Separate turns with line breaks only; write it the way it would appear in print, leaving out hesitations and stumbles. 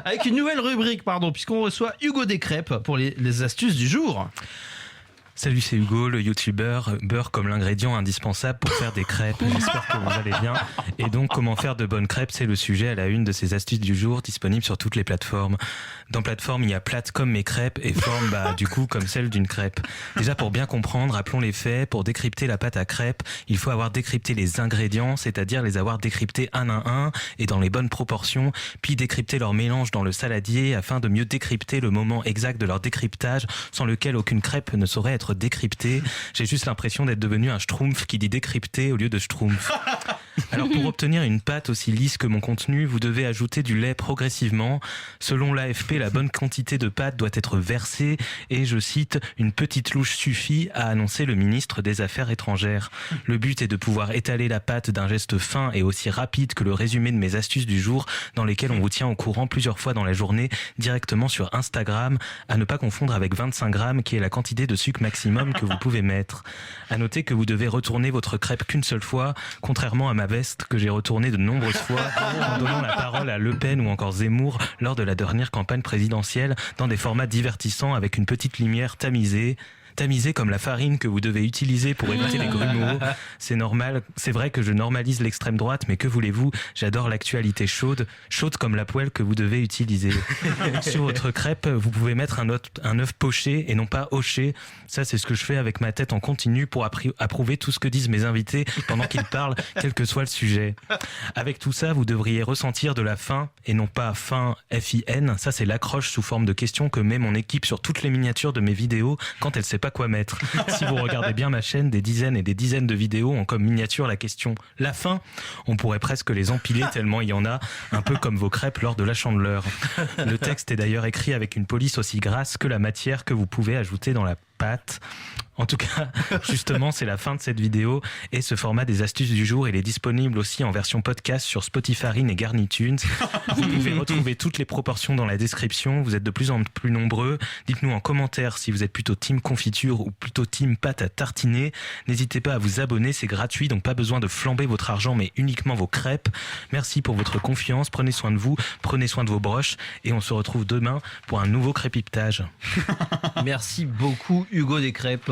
Avec une nouvelle rubrique, puisqu'on reçoit Hugo Descrêpes pour les astuces du jour.
Salut, c'est Hugo, le youtubeur, beurre comme l'ingrédient indispensable pour faire des crêpes. J'espère que vous allez bien. Et donc, comment faire de bonnes crêpes, c'est le sujet à la une de ces astuces du jour, disponibles sur toutes les plateformes. Dans plateforme, il y a plate comme mes crêpes et forme, du coup, comme celle d'une crêpe. Déjà, pour bien comprendre, rappelons les faits. Pour décrypter la pâte à crêpes, il faut avoir décrypté les ingrédients, c'est-à-dire les avoir décryptés un à un et dans les bonnes proportions, puis décrypter leur mélange dans le saladier afin de mieux décrypter le moment exact de leur décryptage, sans lequel aucune crêpe ne saurait être décrypté. J'ai juste l'impression d'être devenu un schtroumpf qui dit décrypter au lieu de schtroumpf. Alors pour obtenir une pâte aussi lisse que mon contenu, vous devez ajouter du lait progressivement. Selon l'AFP, la bonne quantité de pâte doit être versée et, je cite, une petite louche suffit, a annoncé le ministre des Affaires étrangères. Le but est de pouvoir étaler la pâte d'un geste fin et aussi rapide que le résumé de mes astuces du jour, dans lesquelles on vous tient au courant plusieurs fois dans la journée directement sur Instagram, à ne pas confondre avec 25 grammes qui est la quantité de sucre maximum que vous pouvez mettre. À noter que vous devez retourner votre crêpe qu'une seule fois, contrairement à ma veste que j'ai retournée de nombreuses fois en donnant la parole à Le Pen ou encore Zemmour lors de la dernière campagne présidentielle dans des formats divertissants avec une petite lumière tamisée comme la farine que vous devez utiliser pour éviter les grumeaux. C'est normal, c'est vrai que je normalise l'extrême droite, mais que voulez-vous, j'adore l'actualité chaude comme la poêle que vous devez utiliser. Sur votre crêpe, vous pouvez mettre un œuf poché et non pas hoché. Ça, c'est ce que je fais avec ma tête en continu pour approuver tout ce que disent mes invités pendant qu'ils parlent, quel que soit le sujet. Avec tout ça, vous devriez ressentir de la faim et non pas faim, F-I-N. Ça, c'est l'accroche sous forme de question que met mon équipe sur toutes les miniatures de mes vidéos quand elle sait pas quoi mettre. Si vous regardez bien ma chaîne, des dizaines et des dizaines de vidéos ont comme miniature la question « La faim ?» On pourrait presque les empiler tellement il y en a, un peu comme vos crêpes lors de la Chandeleur. Le texte est d'ailleurs écrit avec une police aussi grasse que la matière que vous pouvez ajouter dans la pâte. En tout cas, justement, c'est la fin de cette vidéo et ce format des astuces du jour, il est disponible aussi en version podcast sur Spotify et Garnitunes. Vous pouvez retrouver toutes les proportions dans la description. Vous êtes de plus en plus nombreux. Dites-nous en commentaire si vous êtes plutôt team confiture ou plutôt team pâte à tartiner. N'hésitez pas à vous abonner, c'est gratuit, donc pas besoin de flamber votre argent, mais uniquement vos crêpes. Merci pour votre confiance. Prenez soin de vous, prenez soin de vos broches et on se retrouve demain pour un nouveau crépitage.
Merci beaucoup Hugo Descrêpes.